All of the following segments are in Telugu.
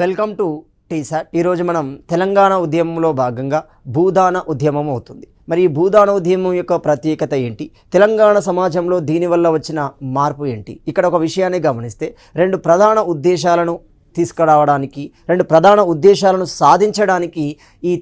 Welcome to T-SAT. ఈరోజు మనం తెలంగాణ ఉద్యమంలో భాగంగా భూదాన ఉద్యమం అవుతుంది. మరి ఈ భూదాన ఉద్యమం యొక్క ప్రత్యేకత ఏంటి, తెలంగాణ సమాజంలో దీనివల్ల వచ్చిన మార్పు ఏంటి? ఇక్కడ ఒక విషయాన్ని గమనిస్తే రెండు ప్రధాన ఉద్దేశాలను తీసుకురావడానికి, రెండు ప్రధాన ఉద్దేశాలను సాధించడానికి ఈ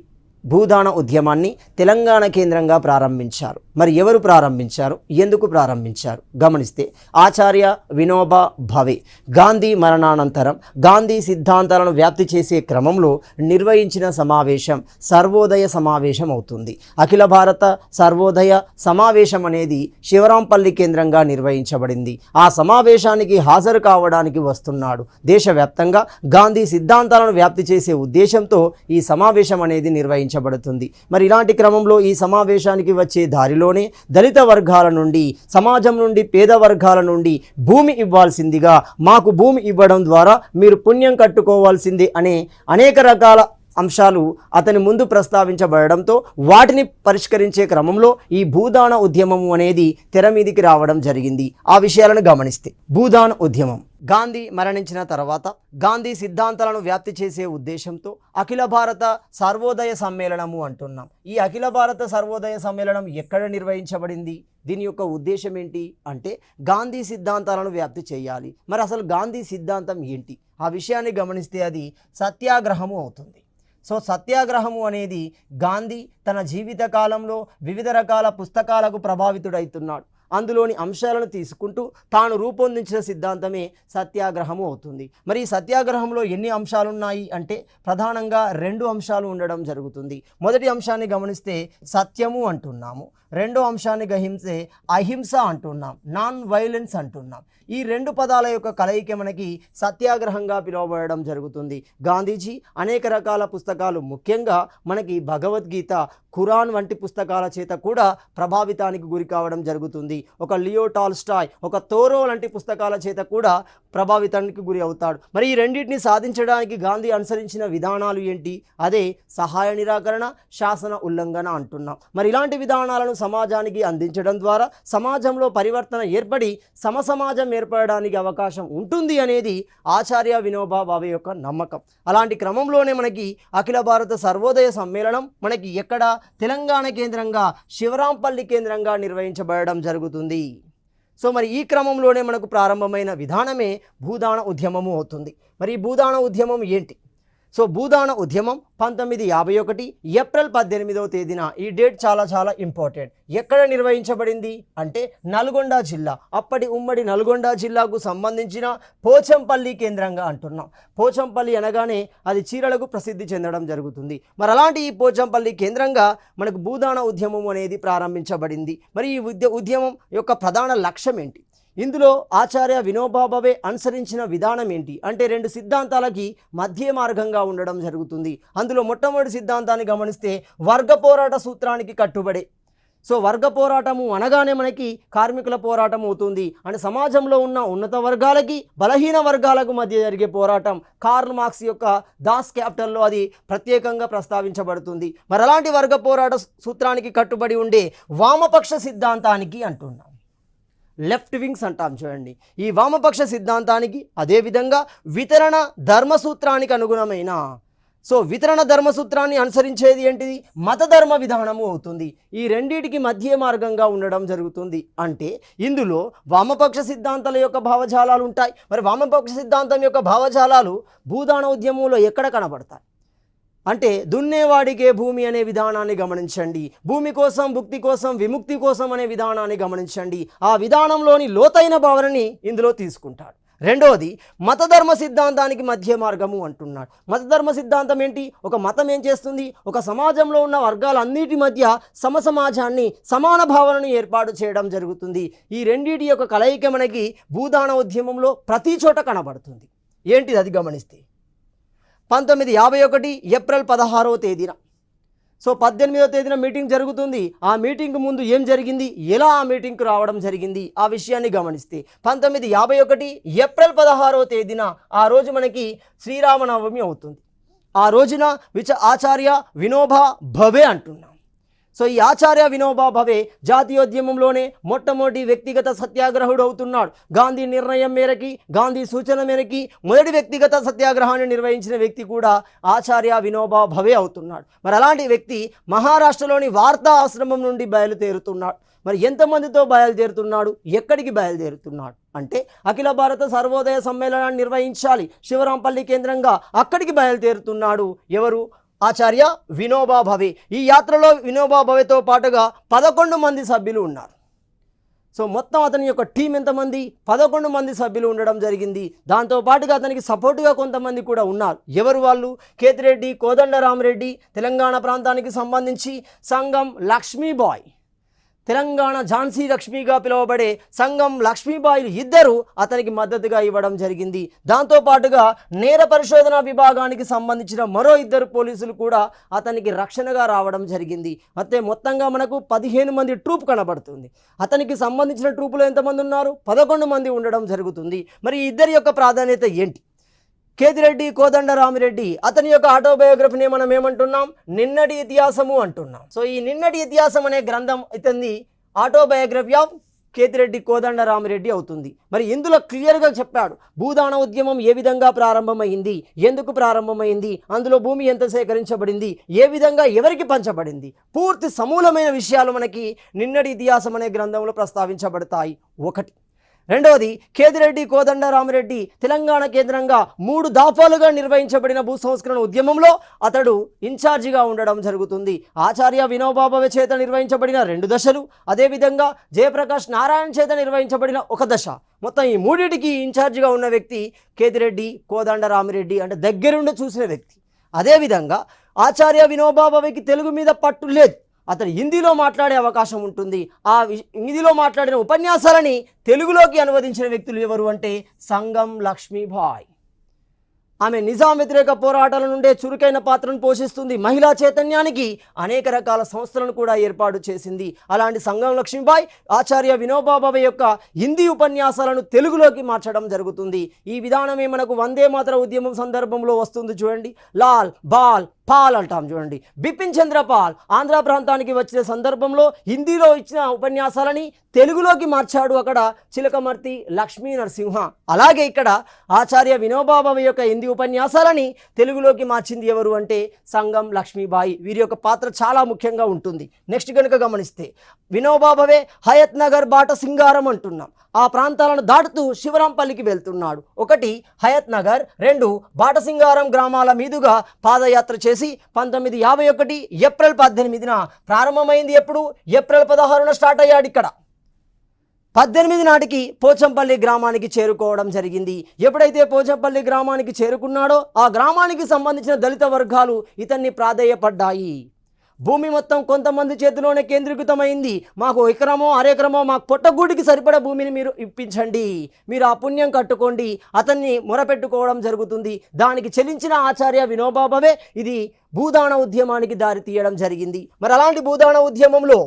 భూదాన ఉద్యమాన్ని తెలంగాణ కేంద్రంగా ప్రారంభించారు. మరి ఎవరు ప్రారంభించారు, ఎందుకు ప్రారంభించారు గమనిస్తే ఆచార్య వినోబా భావే గాంధీ మరణానంతరం గాంధీ సిద్ధాంతాలను వ్యాప్తి చేసే క్రమంలో నిర్వహించిన సమావేశం సర్వోదయ సమావేశం అవుతుంది. అఖిల భారత సర్వోదయ సమావేశం అనేది శివరాంపల్లి కేంద్రంగా నిర్వహించబడింది. ఆ సమావేశానికి హాజరు కావడానికి వస్తున్నాడు. దేశవ్యాప్తంగా గాంధీ సిద్ధాంతాలను వ్యాప్తి చేసే ఉద్దేశంతో ఈ సమావేశం అనేది నిర్వహించబడుతుంది. మరి ఇలాంటి క్రమంలో ఈ సమావేశానికి వచ్చే దారిలోనే దళిత వర్గాల నుండి, సమాజం నుండి, పేద వర్గాల నుండి భూమి ఇవ్వాల్సిందిగా, మాకు భూమి ఇవ్వడం ద్వారా మీరు పుణ్యం కట్టుకోవాల్సిందే అనే అనేక రకాల అంశాలు అతని ముందు ప్రస్తావించబడడంతో వాటిని పరిష్కరించే క్రమంలో ఈ భూదాన ఉద్యమం అనేది తెర మీదికి రావడం జరిగింది. ఆ విషయాలను గమనిస్తే భూదాన ఉద్యమం గాంధీ మరణించిన తర్వాత గాంధీ సిద్ధాంతాలను వ్యాప్తి చేసే ఉద్దేశంతో అఖిల భారత సర్వోదయ సమ్మేళనము అంటున్నాం. ఈ అఖిల భారత సర్వోదయ సమ్మేళనం ఎక్కడ నిర్వహించబడింది, దీని యొక్క ఉద్దేశం ఏంటి అంటే గాంధీ సిద్ధాంతాలను వ్యాప్తి చేయాలి. మరి అసలు గాంధీ సిద్ధాంతం ఏంటి, ఆ విషయాన్ని గమనిస్తే అది సత్యాగ్రహము అవుతుంది. సో సత్యాగ్రహము అనేది గాంధీ తన జీవిత కాలంలో వివిధ రకాల పుస్తకాలకు ప్రభావితుడవుతున్నాడు. అందులోని అంశాలను తీసుకుంటూ తాను రూపొందించిన సిద్ధాంతమే సత్యాగ్రహము అవుతుంది. మరి ఈ సత్యాగ్రహంలో ఎన్ని అంశాలు ఉన్నాయి అంటే ప్రధానంగా రెండు అంశాలు ఉండడం జరుగుతుంది. మొదటి అంశాన్ని గమనిస్తే సత్యము అంటున్నాము, రెండో అంశాన్ని గ్రహించే అహింస అంటున్నాం, నాన్ వైలెన్స్ అంటున్నాం. ఈ రెండు పదాల యొక్క కలయిక మనకి సత్యాగ్రహంగా పిలువబడడం జరుగుతుంది. గాంధీజీ అనేక రకాల పుస్తకాలు, ముఖ్యంగా మనకి భగవద్గీత, ఖురాన్ వంటి పుస్తకాల చేత కూడా ప్రభావితానికి గురి కావడం జరుగుతుంది. ఒక లియో టాల్స్టాయ్, ఒక థోరో లాంటి పుస్తకాల చేత కూడా ప్రభావితానికి గురి అవుతాడు. మరి ఈ రెండింటిని సాధించడానికి గాంధీ అనుసరించిన విధానాలు ఏంటి? అదే సహాయ నిరాకరణ, శాసన ఉల్లంఘన అంటున్నాం. మరి ఇలాంటి విధానాలను సమాజానికి అందించడం ద్వారా సమాజంలో పరివర్తన ఏర్పడి సమసమాజం ఏర్పడడానికి అవకాశం ఉంటుంది అనేది ఆచార్య వినోబా భావే యొక్క నమ్మకం. అలాంటి క్రమంలోనే మనకి అఖిల భారత సర్వోదయ సమ్మేళనం మనకి ఎక్కడ, తెలంగాణ కేంద్రంగా శివరాంపల్లి కేంద్రంగా నిర్వహించబడడం జరుగుతుంది. సో మరి ఈ క్రమంలోనే మనకు ప్రారంభమైన విధానమే భూదాన ఉద్యమము అవుతుంది. మరి ఈ భూదాన ఉద్యమం ఏంటి? సో భూదాన ఉద్యమం 1951 ఏప్రిల్ 18వ తేదీన, ఈ డేట్ చాలా ఇంపార్టెంట్. ఎక్కడ నిర్వహించబడింది అంటే నల్గొండ జిల్లా, అప్పటి ఉమ్మడి నల్గొండ జిల్లాకు సంబంధించిన పోచంపల్లి కేంద్రంగా అంటున్నాం. పోచంపల్లి అనగానే అది చీరలకు ప్రసిద్ధి చెందడం జరుగుతుంది. మరి అలాంటి ఈ పోచంపల్లి కేంద్రంగా మనకు భూదాన ఉద్యమం అనేది ప్రారంభించబడింది. మరి ఈ ఉద్యమం యొక్క ప్రధాన లక్ష్యం ఏంటి? ఇందులో ఆచార్య వినోబా భావే అనుసరించిన విధానం ఏంటి అంటే రెండు సిద్ధాంతాలకి మధ్య మార్గంగా ఉండడం జరుగుతుంది. అందులో మొట్టమొదటి సిద్ధాంతాన్ని గమనిస్తే వర్గ పోరాట సూత్రానికి కట్టుబడే. సో వర్గ పోరాటము అనగానే మనకి కార్మికుల పోరాటం అవుతుంది. అంటే సమాజంలో ఉన్న ఉన్నత వర్గాలకి, బలహీన వర్గాలకు మధ్య జరిగే పోరాటం. కార్ల్ మార్క్స్ యొక్క దాస్ క్యాపిటల్లో అది ప్రత్యేకంగా ప్రస్తావించబడుతుంది. మరి అలాంటి వర్గ పోరాట సూత్రానికి కట్టుబడి ఉండే వామపక్ష సిద్ధాంతానికి అంటున్నాం, లెఫ్ట్ వింగ్స్ అంటాం చూడండి. ఈ వామపక్ష సిద్ధాంతానికి, అదేవిధంగా వితరణ ధర్మసూత్రానికి అనుగుణమైన, సో వితరణ ధర్మసూత్రాన్ని అనుసరించేది ఏంటిది? మతధర్మ విధానము అవుతుంది. ఈ రెండింటికి మధ్య మార్గంగా ఉండడం జరుగుతుంది. అంటే ఇందులో వామపక్ష సిద్ధాంతాల యొక్క భావజాలాలు ఉంటాయి. మరి వామపక్ష సిద్ధాంతం యొక్క భావజాలాలు భూదాన ఉద్యమంలో ఎక్కడ కనబడతాయి అంటే దున్నేవాడికే భూమి అనే విధానాన్ని గమనించండి, భూమి కోసం, భుక్తి కోసం, విముక్తి కోసం అనే విధానాన్ని గమనించండి. ఆ విధానంలోని లోతైన భావనని ఇందులో తీసుకుంటాడు. రెండవది మతధర్మ సిద్ధాంతానికి మధ్య మార్గము అంటున్నాడు. మతధర్మ సిద్ధాంతం ఏంటి? ఒక మతం ఏం చేస్తుంది? ఒక సమాజంలో ఉన్న వర్గాలన్నిటి మధ్య సమసమాజాన్ని, సమాన భావనను ఏర్పాటు చేయడం జరుగుతుంది. ఈ రెండింటి యొక్క కలయిక మనకి భూదాన ఉద్యమంలో ప్రతి చోట కనబడుతుంది. ఏంటిది అది గమనిస్తే 1951 ఏప్రిల్ 16వ తేదీన, సో 18వ తేదీన మీటింగ్ జరుగుతుంది. ఆ మీటింగ్ ముందు ఏం జరిగింది, ఎలా ఆ మీటింగ్కు రావడం జరిగింది, ఆ విషయాన్ని గమనిస్తే 1951 ఏప్రిల్ 16వ తేదీన ఆ రోజు మనకి శ్రీరామనవమి అవుతుంది. ఆ రోజున ఆచార్య వినోబా భావే అంటున్నాం. సో ఈ ఆచార్య వినోబా భవే జాతీయోద్యమంలోనే మొట్టమొదటి వ్యక్తిగత సత్యాగ్రహుడు అవుతున్నాడు. గాంధీ నిర్ణయం మేరకి, గాంధీ సూచన మేరకి మొదటి వ్యక్తిగత సత్యాగ్రహాన్ని నిర్వహించిన వ్యక్తి కూడా ఆచార్య వినోబా భవే అవుతున్నాడు. మరి అలాంటి వ్యక్తి మహారాష్ట్రలోని వార్తా ఆశ్రమం నుండి బయలుదేరుతున్నాడు. మరి ఎంతమందితో బయలుదేరుతున్నాడు, ఎక్కడికి బయలుదేరుతున్నాడు అంటే అఖిల భారత సర్వోదయ సమ్మేళనాన్ని నిర్వహించాలి శివరాంపల్లి కేంద్రంగా, అక్కడికి బయలుదేరుతున్నాడు. ఎవరు? ఆచార్య వినోబా భవే. ఈ యాత్రలో వినోబా భవేతో పాటుగా 11 మంది సభ్యులు ఉన్నారు. సో మొత్తం అతని యొక్క టీం ఎంతమంది? 11 మంది సభ్యులు ఉండడం జరిగింది. దాంతోపాటుగా అతనికి సపోర్టుగా కొంతమంది కూడా ఉన్నారు. ఎవరు వాళ్ళు? కేతిరెడ్డి కోదండరామరెడ్డి, తెలంగాణ ప్రాంతానికి సంబంధించి సంగం లక్ష్మీబాయ్, తెలంగాణ ఝాన్సీ లక్ష్మిగా పిలువబడే సంగం లక్ష్మీబాయిలు ఇద్దరు అతనికి మద్దతుగా ఇవ్వడం జరిగింది. దాంతోపాటుగా నేర పరిశోధన విభాగానికి సంబంధించిన మరో 2 పోలీసులు కూడా అతనికి రక్షణగా రావడం జరిగింది. అయితే మొత్తంగా మనకు 15 మంది ట్రూప్ కనబడుతుంది. అతనికి సంబంధించిన ట్రూపులు ఎంతమంది ఉన్నారు? 11 మంది ఉండడం జరుగుతుంది. మరి ఈ ఇద్దరి యొక్క ప్రాధాన్యత ఏంటి? కేతిరెడ్డి కోదండరామిరెడ్డి అతని యొక్క ఆటోబయోగ్రఫీని మనం ఏమంటున్నాం? నిన్నటి ఇతిహాసము అంటున్నాం. సో ఈ నిన్నటి ఇతిహాసం అనే గ్రంథం ఇతని ఆటోబయోగ్రఫీ ఆఫ్ కేతిరెడ్డి కోదండరామిరెడ్డి అవుతుంది. మరి ఇందులో క్లియర్గా చెప్పాడు భూదాన ఉద్యమం ఏ విధంగా ప్రారంభమైంది, ఎందుకు ప్రారంభమైంది, అందులో భూమి ఎంత సేకరించబడింది, ఏ విధంగా ఎవరికి పంచబడింది, పూర్తి సమూలమైన విషయాలు మనకి నిన్నటి ఇతిహాసం అనే గ్రంథంలో ప్రస్తావించబడతాయి. ఒకటి. రెండవది, కేతిరెడ్డి కోదండరామిరెడ్డి తెలంగాణ కేంద్రంగా 3 దఫాలుగా నిర్వహించబడిన భూ సంస్కరణ ఉద్యమంలో అతడు ఇన్ఛార్జిగా ఉండడం జరుగుతుంది. ఆచార్య వినోబా భవే చేత నిర్వహించబడిన 2 దశలు, అదేవిధంగా జయప్రకాష్ నారాయణ చేత నిర్వహించబడిన 1 దశ, మొత్తం ఈ 3టికి ఇన్ఛార్జిగా ఉన్న వ్యక్తి కేతిరెడ్డి కోదండరామిరెడ్డి, అంటే దగ్గరుండి చూసిన వ్యక్తి. అదేవిధంగా ఆచార్య వినోబా భవేకి తెలుగు మీద పట్టు లేదు, అతను హిందీలో మాట్లాడే అవకాశం ఉంటుంది. ఆ హిందీలో మాట్లాడిన ఉపన్యాసాలని తెలుగులోకి అనువదించిన వ్యక్తులు ఎవరు అంటే సంగం లక్ష్మీబాయ్. ఆమె నిజాం వ్యతిరేక పోరాటాల నుండే చురుకైన పాత్రను పోషిస్తుంది. మహిళా చైతన్యానికి అనేక రకాల సంస్థలను కూడా ఏర్పాటు చేసింది. అలాంటి సంగం లక్ష్మీబాయ్ ఆచార్య వినోబా భవే యొక్క హిందీ ఉపన్యాసాలను తెలుగులోకి మార్చడం జరుగుతుంది. ఈ విధానమే మనకు వందే మాతర ఉద్యమం సందర్భంలో వస్తుంది. చూడండి, లాల్ బాల్ పాల్ అంటాం. చూడండి, బిపిన్ చంద్రపాల్ ఆంధ్ర ప్రాంతానికి వచ్చిన సందర్భంలో హిందీలో ఇచ్చిన ఉపన్యాసాలని తెలుగులోకి మార్చాడు అక్కడ చిలకమర్తి లక్ష్మీ నరసింహ. అలాగే ఇక్కడ ఆచార్య వినోబా భవే యొక్క హిందీ ఉపన్యాసాలని తెలుగులోకి మార్చింది ఎవరు అంటే సంగం లక్ష్మీబాయి. వీరి యొక్క పాత్ర చాలా ముఖ్యంగా ఉంటుంది. నెక్స్ట్ కనుక గమనిస్తే వినోబా భవే హయత్ నగర్ బాట సింగారం అంటున్నాం. ఆ ప్రాంతాలను దాటుతూ శివరాంపల్లికి వెళ్తున్నాడు. 1 హయత్ నగర్, 2 బాటసింగారం గ్రామాల మీదుగా పాదయాత్ర చేసి 1951 ఏప్రిల్ 18న ప్రారంభమైంది. ఎప్పుడు? ఏప్రిల్ 16న స్టార్ట్ అయ్యాడు. ఇక్కడ 18 నాటికి పోచంపల్లి గ్రామానికి చేరుకోవడం జరిగింది. ఎప్పుడైతే పోచంపల్లి గ్రామానికి చేరుకున్నాడో ఆ గ్రామానికి సంబంధించిన దళిత వర్గాలు ఇతన్ని ప్రాధేయపడ్డాయి. భూమి మొత్తం కొంతమంది చేతిలోనే కేంద్రీకృతమైంది. మాకు ఎకరమో అరెకరమో మాకు పొట్టగూడికి సరిపడ భూమిని మీరు ఇప్పించండి, మీరు ఆ పుణ్యం కట్టుకోండి, అతన్ని మొరపెట్టుకోవడం జరుగుతుంది. దానికి చెల్లించిన ఆచార్య వినోబా భవే ఇది భూదాన ఉద్యమానికి దారి తీయడం జరిగింది. మరి అలాంటి భూదాన ఉద్యమంలో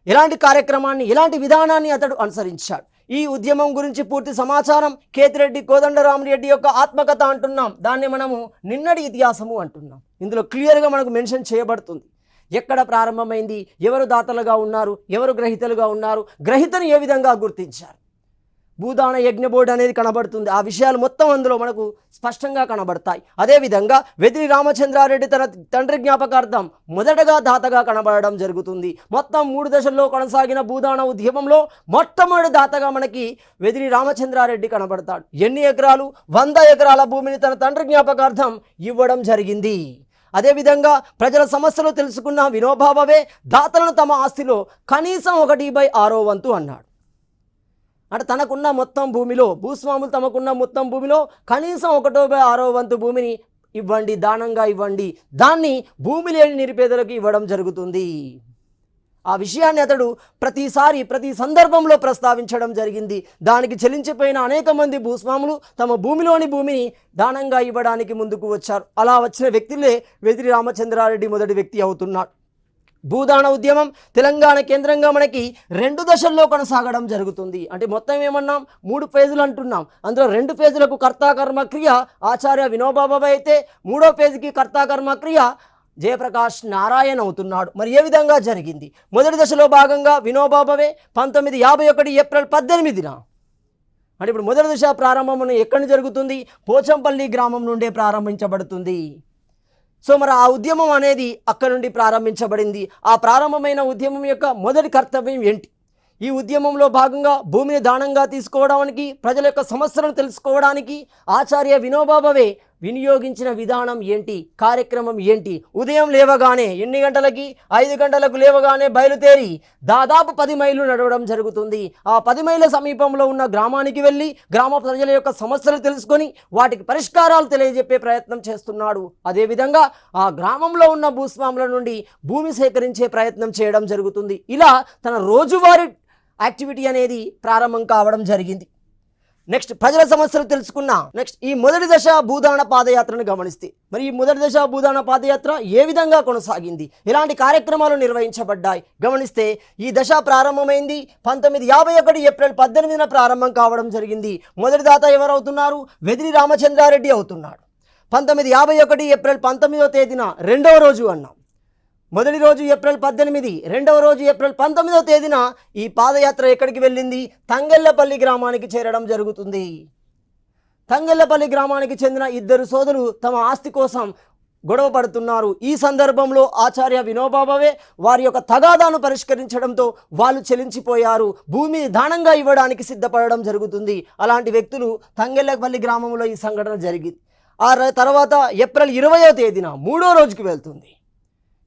ఎలాంటి కార్యక్రమాన్ని, ఎలాంటి విధానాన్ని అతడు అనుసరించాడు? ఈ ఉద్యమం గురించి పూర్తి సమాచారం కేతిరెడ్డి కోదండరామిరెడ్డి యొక్క ఆత్మకథ అంటున్నాం. దాన్ని మనము నిన్నటి ఇతిహాసము అంటున్నాం. ఇందులో క్లియర్గా మనకు మెన్షన్ చేయబడుతుంది ఎక్కడ ప్రారంభమైంది, ఎవరు దాతలుగా ఉన్నారు, ఎవరు గ్రహీతలుగా ఉన్నారు, గ్రహీతను ఏ విధంగా గుర్తించారు. భూదాన యజ్ఞ బోర్డు అనేది కనబడుతుంది. ఆ విషయాలు మొత్తం అందులో మనకు స్పష్టంగా కనబడతాయి. అదేవిధంగా వెదిరి రామచంద్రారెడ్డి తన తండ్రి జ్ఞాపకార్థం మొదటగా దాతగా కనబడడం జరుగుతుంది. మొత్తం 3 దశల్లో కొనసాగిన భూదాన ఉద్యమంలో మొట్టమొదటి దాతగా మనకి వెదిరి రామచంద్రారెడ్డి కనబడతాడు. ఎన్ని ఎకరాలు? 100 ఎకరాల భూమిని తన తండ్రి జ్ఞాపకార్థం ఇవ్వడం జరిగింది. అదేవిధంగా ప్రజల సమస్యలు తెలుసుకున్న వినోబా భవే దాతలను తమ ఆస్తిలో కనీసం 1/6 వంతు అన్నాడు. అంటే తనకున్న మొత్తం భూమిలో, భూస్వాములు తమకున్న మొత్తం భూమిలో కనీసం 1/6 వంతు భూమిని ఇవ్వండి, దానంగా ఇవ్వండి, దాన్ని భూమి లేని నిరుపేదలకు ఇవ్వడం జరుగుతుంది. ఆ విషయాన్ని అతడు ప్రతిసారి ప్రతి సందర్భంలో ప్రస్తావించడం జరిగింది. దానికి చెల్లించిపోయిన అనేక మంది భూస్వాములు తమ భూమిలోని భూమిని దానంగా ఇవ్వడానికి ముందుకు వచ్చారు. అలా వచ్చిన వ్యక్తులే వెదిరి రామచంద్రారెడ్డి మొదటి వ్యక్తి అవుతున్నాడు. భూదాన ఉద్యమం తెలంగాణ కేంద్రంగా మనకి 2 దశల్లో కొనసాగడం జరుగుతుంది. అంటే మొత్తం ఏమన్నాం? 3 ఫేజులు అంటున్నాం. అందులో 2 ఫేజులకు కర్తాకర్మ క్రియ ఆచార్య వినోబా భవే అయితే 3వ ఫేజ్కి కర్తాకర్మ క్రియ జయప్రకాష్ నారాయణ్ అవుతున్నాడు. మరి ఏ విధంగా జరిగింది? మొదటి దశలో భాగంగా వినోబా భావే 1951 ఏప్రిల్ 18న, అంటే ఇప్పుడు మొదటి దశ ప్రారంభం ఎక్కడి నుంచి జరుగుతుంది? పోచంపల్లి గ్రామం నుండే ప్రారంభించబడుతుంది. సో మరి ఆ ఉద్యమం అనేది అక్కడ నుండి ప్రారంభించబడింది. ఆ ప్రారంభమైన ఉద్యమం యొక్క మొదటి కర్తవ్యం ఏంటి? ఈ ఉద్యమంలో భాగంగా భూమిని దానంగా తీసుకోవడానికి, ప్రజల యొక్క సమస్యలను తెలుసుకోవడానికి ఆచార్య వినోబా భావే వినియోగించిన విధానం ఏంటి, కార్యక్రమం ఏంటి? ఉదయం లేవగానే ఎన్ని గంటలకి? 5 గంటలకు లేవగానే బయలుదేరి దాదాపు 10 మైళ్ళు నడవడం జరుగుతుంది. ఆ 10 మైళ్ళ సమీపంలో ఉన్న గ్రామానికి వెళ్ళి గ్రామ ప్రజల యొక్క సమస్యలు తెలుసుకొని వాటికి పరిష్కారాలు తెలియజెప్పే ప్రయత్నం చేస్తున్నాడు. అదేవిధంగా ఆ గ్రామంలో ఉన్న భూస్వాముల నుండి భూమి సేకరించే ప్రయత్నం చేయడం జరుగుతుంది. ఇలా తన రోజువారీ యాక్టివిటీ అనేది ప్రారంభం కావడం జరిగింది. నెక్స్ట్ ప్రజల సమస్యలు తెలుసుకున్నా. నెక్స్ట్ ఈ మొదటి దశ భూదాన పాదయాత్రను గమనిస్తే, మరి ఈ మొదటి దశ భూదాన పాదయాత్ర ఏ విధంగా కొనసాగింది, ఎలాంటి కార్యక్రమాలు నిర్వహించబడ్డాయి గమనిస్తే, ఈ దశ ప్రారంభమైంది 1951 ఏప్రిల్ 18న ప్రారంభం కావడం జరిగింది. మొదటి దాత ఎవరవుతున్నారు? వెదిరి రామచంద్రారెడ్డి అవుతున్నాడు. 1951 ఏప్రిల్ 19వ తేదీన రెండవ రోజు అన్నాం. మొదటి రోజు ఏప్రిల్ 18, రెండవ రోజు ఏప్రిల్ 19వ తేదీన ఈ పాదయాత్ర ఎక్కడికి వెళ్ళింది? తంగెళ్లపల్లి గ్రామానికి చేరడం జరుగుతుంది. తంగెళ్లపల్లి గ్రామానికి చెందిన 2 సోదరులు తమ ఆస్తి కోసం గొడవ పడుతున్నారు. ఈ సందర్భంలో ఆచార్య వినోబా భావే వారి యొక్క తగాదాను పరిష్కరించడంతో వాళ్ళు చెలించిపోయారు. భూమి దానంగా ఇవ్వడానికి సిద్ధపడడం జరుగుతుంది. అలాంటి వ్యక్తులు తంగెళ్లపల్లి గ్రామంలో ఈ సంఘటన జరిగింది. ఆ తర్వాత ఏప్రిల్ 20వ తేదీన మూడో రోజుకి వెళ్తుంది.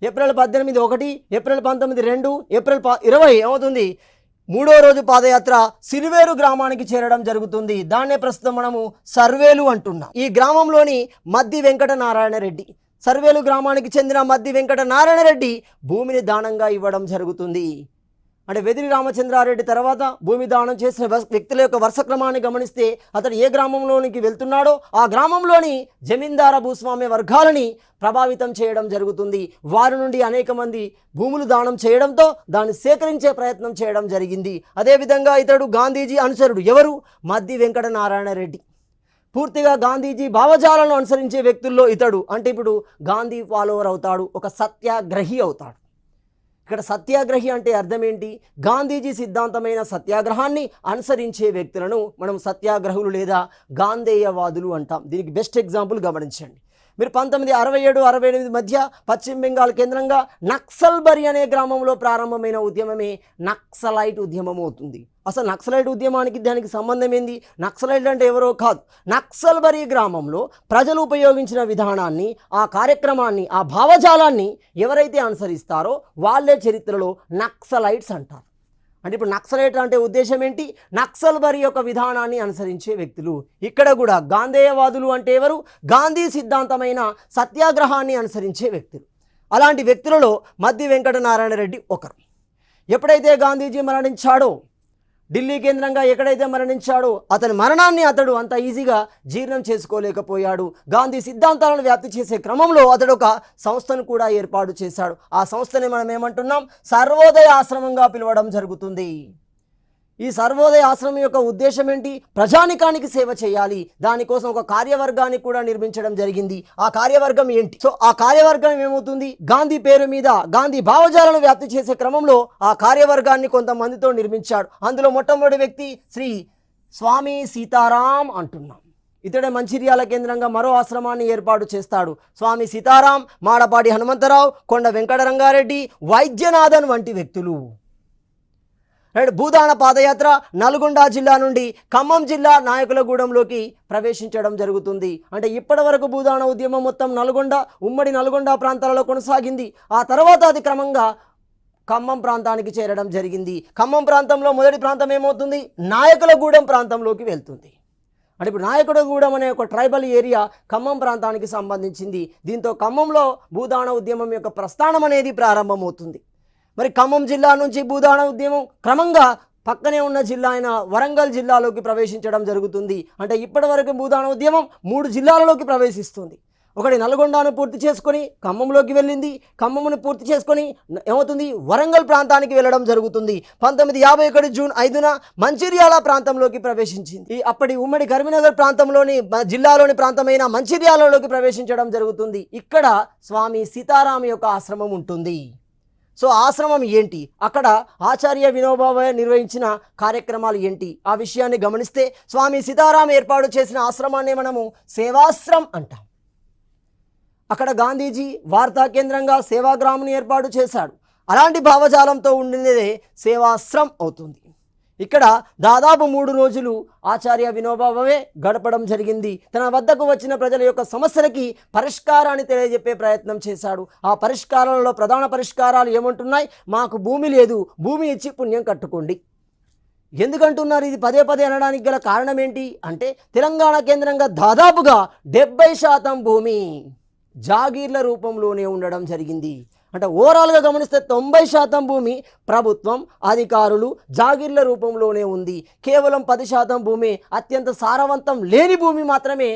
ఏప్రిల్ 18 1, ఏప్రిల్ 19 2, ఏప్రిల్ 20 ఏమవుతుంది? మూడో రోజు పాదయాత్ర సిరివేరు గ్రామానికి చేరడం జరుగుతుంది. దాన్నే ప్రస్తుతం మనము సర్వేలు అంటున్నాం. ఈ గ్రామంలోని మద్ది వెంకట నారాయణ రెడ్డి, సర్వేలు గ్రామానికి చెందిన మద్ది వెంకట నారాయణ రెడ్డి భూమిని దానంగా ఇవ్వడం జరుగుతుంది. అంటే వెదిరి రామచంద్రారెడ్డి తర్వాత భూమి దానం చేసిన వ్యక్తుల యొక్క వరుస క్రమాన్ని గమనిస్తే, అతడు ఏ గ్రామంలోనికి వెళ్తున్నాడో ఆ గ్రామంలోని జమీందార భూస్వామ్య వర్గాలని ప్రభావితం చేయడం జరుగుతుంది. వారి నుండి అనేక మంది భూములు దానం చేయడంతో దాన్ని సేకరించే ప్రయత్నం చేయడం జరిగింది. అదేవిధంగా ఇతడు గాంధీజీ అనుచరుడు. ఎవరు? మద్ది వెంకట నారాయణ రెడ్డి. పూర్తిగా గాంధీజీ భావజాలను అనుసరించే వ్యక్తుల్లో ఇతడు. అంటే ఇప్పుడు గాంధీ ఫాలోవర్ అవుతాడు, ఒక సత్యాగ్రహి అవుతాడు. ఇక్కడ సత్యాగ్రహి అంటే అర్థం ఏంటి? గాంధీజీ సిద్ధాంతమైన సత్యాగ్రహాన్ని అనుసరించే వ్యక్తులను మనం సత్యాగ్రహులు లేదా గాంధేయవాదులు అంటాం. దీనికి బెస్ట్ ఎగ్జాంపుల్ గమనించండి. మీరు 1967-68 మధ్య పశ్చిమ బెంగాల్ కేంద్రంగా నక్సల్బరీ అనే గ్రామంలో ప్రారంభమైన ఉద్యమమే నక్సలైట్ ఉద్యమం అవుతుంది. అసలు నక్సలైట్ ఉద్యమానికి దానికి సంబంధం ఏంది? నక్సలైట్ అంటే ఎవరో కాదు, నక్సల్బరీ గ్రామంలో ప్రజలు ఉపయోగించిన విధానాన్ని, ఆ కార్యక్రమాన్ని, ఆ భావజాలాన్ని ఎవరైతే అనుసరిస్తారో వాళ్ళే చరిత్రలో నక్సలైట్స్ అంటారు. అంటే ఇప్పుడు నక్సలైట్ అంటే ఉద్దేశం ఏంటి? నక్సల్బరీ యొక్క విధానాన్ని అనుసరించే వ్యక్తులు. ఇక్కడ కూడా గాంధేయవాదులు అంటే ఎవరు? గాంధీ సిద్ధాంతమైన సత్యాగ్రహాన్ని అనుసరించే వ్యక్తులు. అలాంటి వ్యక్తులలో మద్ది వెంకట నారాయణ రెడ్డి ఒకరు. ఎప్పుడైతే గాంధీజీ మరణించాడో, ఢిల్లీ కేంద్రంగా ఎక్కడైతే మరణించాడో, అతని మరణాన్ని అతడు అంత ఈజీగా జీర్ణం చేసుకోలేకపోయాడు. గాంధీ సిద్ధాంతాలను వ్యాప్తి చేసే క్రమంలో అతడు ఒక సంస్థను కూడా ఏర్పాటు చేశాడు. ఆ సంస్థని మనం ఏమంటున్నాం? సర్వోదయ ఆశ్రమంగా పిలవడం జరుగుతుంది. ఈ సర్వోదయ ఆశ్రమం యొక్క ఉద్దేశం ఏంటి? ప్రజానికానికి సేవ చేయాలి. దానికోసం ఒక కార్యవర్గాన్ని కూడా నిర్మించడం జరిగింది. ఆ కార్యవర్గం ఏంటి? సో ఆ కార్యవర్గం ఏమవుతుంది? గాంధీ పేరు మీద గాంధీ భావజాలను వ్యాప్తి చేసే క్రమంలో ఆ కార్యవర్గాన్ని కొంతమందితో నిర్మించాడు. అందులో మొట్టమొదటి వ్యక్తి శ్రీ స్వామి సీతారాం అంటున్నాం. ఇతడే మంచిర్యాల కేంద్రంగా మరో ఆశ్రమాన్ని ఏర్పాటు చేస్తాడు. స్వామి సీతారాం, మాడపాటి హనుమంతరావు, కొండ వెంకటరంగారెడ్డి, వైద్యనాథన్ వంటి వ్యక్తులు. భూదాన పాదయాత్ర నల్గొండ జిల్లా నుండి ఖమ్మం జిల్లా నాయకులగూడెంలోకి ప్రవేశించడం జరుగుతుంది. అంటే ఇప్పటి వరకు భూదాన ఉద్యమం మొత్తం ఉమ్మడి నల్గొండ ప్రాంతాలలో కొనసాగింది. ఆ తర్వాత అది క్రమంగా ఖమ్మం ప్రాంతానికి చేరడం జరిగింది. ఖమ్మం ప్రాంతంలో మొదటి ప్రాంతం ఏమవుతుంది? నాయకులగూడెం ప్రాంతంలోకి వెళ్తుంది. అంటే ఇప్పుడు నాయకులగూడెం అనే ఒక ట్రైబల్ ఏరియా ఖమ్మం ప్రాంతానికి సంబంధించింది. దీంతో ఖమ్మంలో భూదాన ఉద్యమం యొక్క ప్రస్థానం అనేది ప్రారంభమవుతుంది. మరి ఖమ్మం జిల్లా నుంచి భూదాన ఉద్యమం క్రమంగా పక్కనే ఉన్న జిల్లా అయిన వరంగల్ జిల్లాలోకి ప్రవేశించడం జరుగుతుంది. అంటే ఇప్పటి వరకు భూదాన ఉద్యమం 3 జిల్లాలలోకి ప్రవేశిస్తుంది. ఒకటి నల్గొండను పూర్తి చేసుకొని ఖమ్మంలోకి వెళ్ళింది, ఖమ్మమును పూర్తి చేసుకొని ఏమవుతుంది వరంగల్ ప్రాంతానికి వెళ్ళడం జరుగుతుంది. 1951 జూన్ 5న మంచిర్యాల ప్రాంతంలోకి ప్రవేశించింది. అప్పటి ఉమ్మడి కరీంనగర్ ప్రాంతంలోని జిల్లాలోని ప్రాంతమైన మంచిర్యాలలోకి ప్రవేశించడం జరుగుతుంది. ఇక్కడ స్వామి సీతారాం యొక్క ఆశ్రమం ఉంటుంది. సో ఆశ్రమం ఏంటి, అక్కడ ఆచార్య వినోబా భావే నిర్వహించిన కార్యక్రమాలు ఏంటి, ఆ విషయాన్ని గమనిస్తే స్వామి సీతారాం ఏర్పాటు చేసిన ఆశ్రమాన్ని మనము సేవాశ్రమం అంటాం. అక్కడ గాంధీజీ వార్తా కేంద్రంగా సేవాగ్రామ్ని ఏర్పాటు చేశాడు. అలాంటి భావజాలంతో ఉండినదే సేవాశ్రమం అవుతుంది. ఇక్కడ దాదాపు 3 రోజులు ఆచార్య వినోబా భావే గడపడం జరిగింది. తన వద్దకు వచ్చిన ప్రజల యొక్క సమస్యలకి పరిష్కారాన్ని తెలియజెప్పే ప్రయత్నం చేశాడు. ఆ పరిష్కారాలలో ప్రధాన పరిష్కారాలు ఏమంటున్నాయి, మాకు భూమి లేదు, భూమి ఇచ్చి పుణ్యం కట్టుకోండి. ఎందుకంటున్నారు ఇది పదే పదే అనడానికి గల కారణం ఏంటి అంటే, తెలంగాణ కేంద్రంగా దాదాపుగా 70% భూమి జాగీర్ల రూపంలోనే ఉండడం జరిగింది. అంటే ఓవరాల్గా గమనిస్తే 90% భూమి ప్రభుత్వం అధికారులు జాగీర్ల రూపంలోనే ఉంది. కేవలం 10% భూమి అత్యంత సారవంతం లేని భూమి మాత్రమే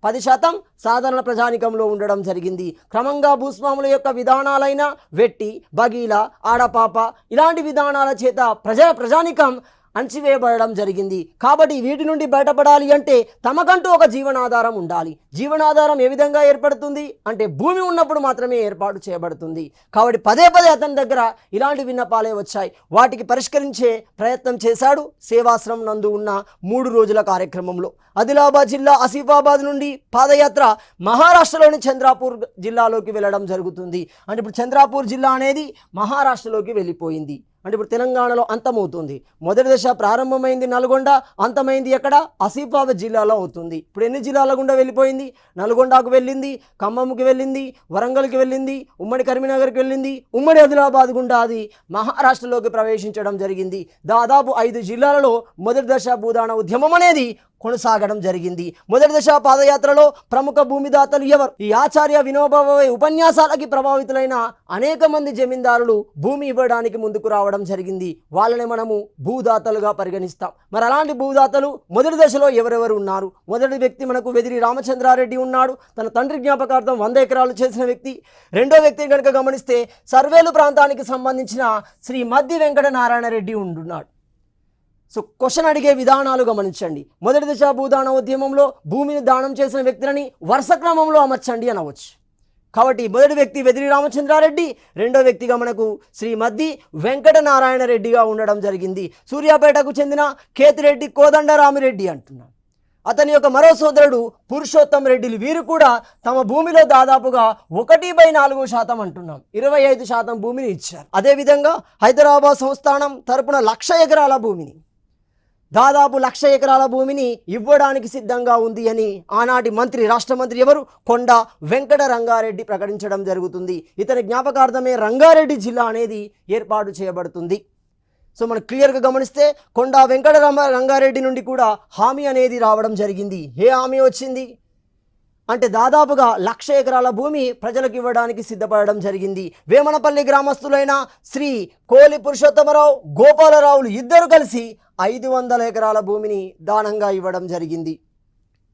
10% సాధారణ ప్రజానికంలో ఉండడం జరిగింది. క్రమంగా భూస్వాముల యొక్క విధానాలైన వెట్టి, బగీల, ఆడపాప ఇలాంటి విధానాల చేత ప్రజానికం అణచివేయబడడం జరిగింది. కాబట్టి వీటి నుండి బయటపడాలి అంటే తమకంటూ ఒక జీవనాధారం ఉండాలి. జీవనాధారం ఏ విధంగా ఏర్పడుతుంది అంటే భూమి ఉన్నప్పుడు మాత్రమే ఏర్పాటు చేయబడుతుంది. కాబట్టి పదే పదే అతని దగ్గర ఇలాంటి విన్నపాలే వచ్చాయి. వాటికి పరిష్కరించే ప్రయత్నం చేశాడు సేవాశ్రమం నందు ఉన్న 3 రోజుల కార్యక్రమంలో. ఆదిలాబాద్ జిల్లా ఆసిఫాబాద్ నుండి పాదయాత్ర మహారాష్ట్రలోని చంద్రాపూర్ జిల్లాలోకి వెళ్ళడం జరుగుతుంది. అంటే ఇప్పుడు చంద్రాపూర్ జిల్లా అనేది మహారాష్ట్రలోకి వెళ్ళిపోయింది. అంటే ఇప్పుడు తెలంగాణలో అంతమవుతుంది. మొదటి దశ ప్రారంభమైంది నల్గొండ, అంతమైంది ఎక్కడ ఆసిఫాబాద్ జిల్లాలో అవుతుంది. ఇప్పుడు ఎన్ని జిల్లాల గుండా వెళ్ళిపోయింది, నల్గొండకు వెళ్ళింది, ఖమ్మంకి వెళ్ళింది, వరంగల్కి వెళ్ళింది, ఉమ్మడి కరీంనగర్కి వెళ్ళింది, ఉమ్మడి ఆదిలాబాద్ గుండా అది మహారాష్ట్రలోకి ప్రవేశించడం జరిగింది. దాదాపు 5 జిల్లాలలో మొదటి దశ భూదాన ఉద్యమం అనేది కొనసాగడం జరిగింది. మొదటి దశ పాదయాత్రలో ప్రముఖ భూమిదాతలు ఎవరు? ఈ ఆచార్య వినోబా భావే ఉపన్యాసాలకి ప్రభావితులైన అనేక మంది జమీందారులు భూమి ఇవ్వడానికి ముందుకు రావడం జరిగింది. వాళ్ళని మనము భూదాతలుగా పరిగణిస్తాం. మరి అలాంటి భూదాతలు మొదటి దశలో ఎవరెవరు ఉన్నారు? మొదటి వ్యక్తి మనకు వెదిరి రామచంద్రారెడ్డి ఉన్నాడు. తన తండ్రి జ్ఞాపకార్థం 100 ఎకరాలు చేసిన వ్యక్తి. రెండో వ్యక్తి కనుక గమనిస్తే సర్వేలు ప్రాంతానికి సంబంధించిన శ్రీ మద్ది వెంకట నారాయణ రెడ్డి ఉంటున్నాడు. సో క్వశ్చన్ అడిగే విధానాలు గమనించండి. మొదటి దశ భూదాన ఉద్యమంలో భూమిని దానం చేసిన వ్యక్తులని వరుస క్రమంలో అమర్చండి అనవచ్చు. కాబట్టి మొదటి వ్యక్తి వెదిరి రామచంద్రారెడ్డి, రెండో వ్యక్తిగా మనకు శ్రీ మద్ది వెంకట నారాయణ రెడ్డిగా ఉండడం జరిగింది. సూర్యాపేటకు చెందిన కేతిరెడ్డి కోదండరామిరెడ్డి అంటున్నాం. అతని యొక్క మరో సోదరుడు పురుషోత్తం రెడ్డిలు. వీరు కూడా తమ భూమిలో దాదాపుగా 1/4% అంటున్నాం, 25% భూమిని ఇచ్చారు. అదేవిధంగా హైదరాబాద్ సంస్థానం తరపున 1,00,000 ఎకరాల భూమిని, దాదాపు 1,00,000 ఎకరాల భూమిని ఇవ్వడానికి సిద్ధంగా ఉంది అని ఆనాటి మంత్రి, రాష్ట్ర మంత్రి ఎవరు? కొండ వెంకట రంగారెడ్డి ప్రకటించడం జరుగుతుంది. ఇతని జ్ఞాపకార్థమే రంగారెడ్డి జిల్లా అనేది ఏర్పాటు చేయబడుతుంది. సో మనం క్లియర్గా గమనిస్తే కొండ వెంకట రంగారెడ్డి నుండి కూడా హామీ అనేది రావడం జరిగింది. ఏ హామీ వచ్చింది అంటే దాదాపుగా 1,00,000 ఎకరాల భూమి ప్రజలకు ఇవ్వడానికి సిద్ధపడడం జరిగింది. వేమనపల్లి గ్రామస్తులైన శ్రీ కోలి పురుషోత్తమరావు, గోపాలరావులు ఇద్దరు కలిసి 500 ఎకరాల భూమిని దానంగా ఇవ్వడం జరిగింది.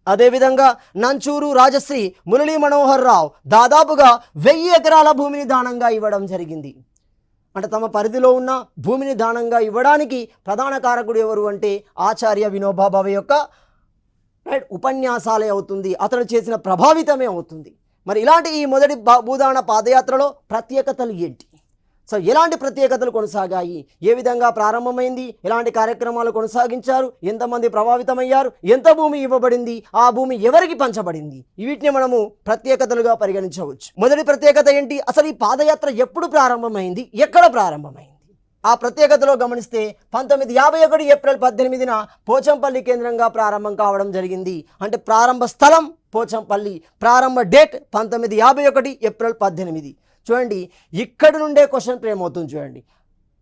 అదేవిధంగా నంచూరు రాజశ్రీ మురళీ మనోహర్ రావు దాదాపుగా 1000 ఎకరాల భూమిని దానంగా ఇవ్వడం జరిగింది. అంటే తమ పరిధిలో ఉన్న భూమిని దానంగా ఇవ్వడానికి ప్రధాన కారకుడు ఎవరు అంటే ఆచార్య వినోబా భావే యొక్క ఉపన్యాసాలే అవుతుంది, అతను చేసిన ప్రభావితమే అవుతుంది. మరి ఇలాంటి ఈ మొదటి భూదాన పాదయాత్రలో ప్రత్యేకతలు ఏంటి? సో ఎలాంటి ప్రత్యేకతలు కొనసాగాయి, ఏ విధంగా ప్రారంభమైంది, ఎలాంటి కార్యక్రమాలు కొనసాగించారు, ఎంతమంది ప్రభావితమయ్యారు, ఎంత భూమి ఇవ్వబడింది, ఆ భూమి ఎవరికి పంచబడింది, వీటిని మనము ప్రత్యేకతలుగా పరిగణించవచ్చు. మొదటి ప్రత్యేకత ఏంటి? అసలు ఈ పాదయాత్ర ఎప్పుడు ప్రారంభమైంది, ఎక్కడ ప్రారంభమైంది? ఆ ప్రత్యేకతలో గమనిస్తే 1951 ఏప్రిల్ 18న పోచంపల్లి కేంద్రంగా ప్రారంభం కావడం జరిగింది. అంటే ప్రారంభ స్థలం పోచంపల్లి, ప్రారంభ డేట్ 1951 ఏప్రిల్ 18. చూడండి, ఇక్కడి నుండే క్వశ్చన్ ఏమవుతుంది చూడండి.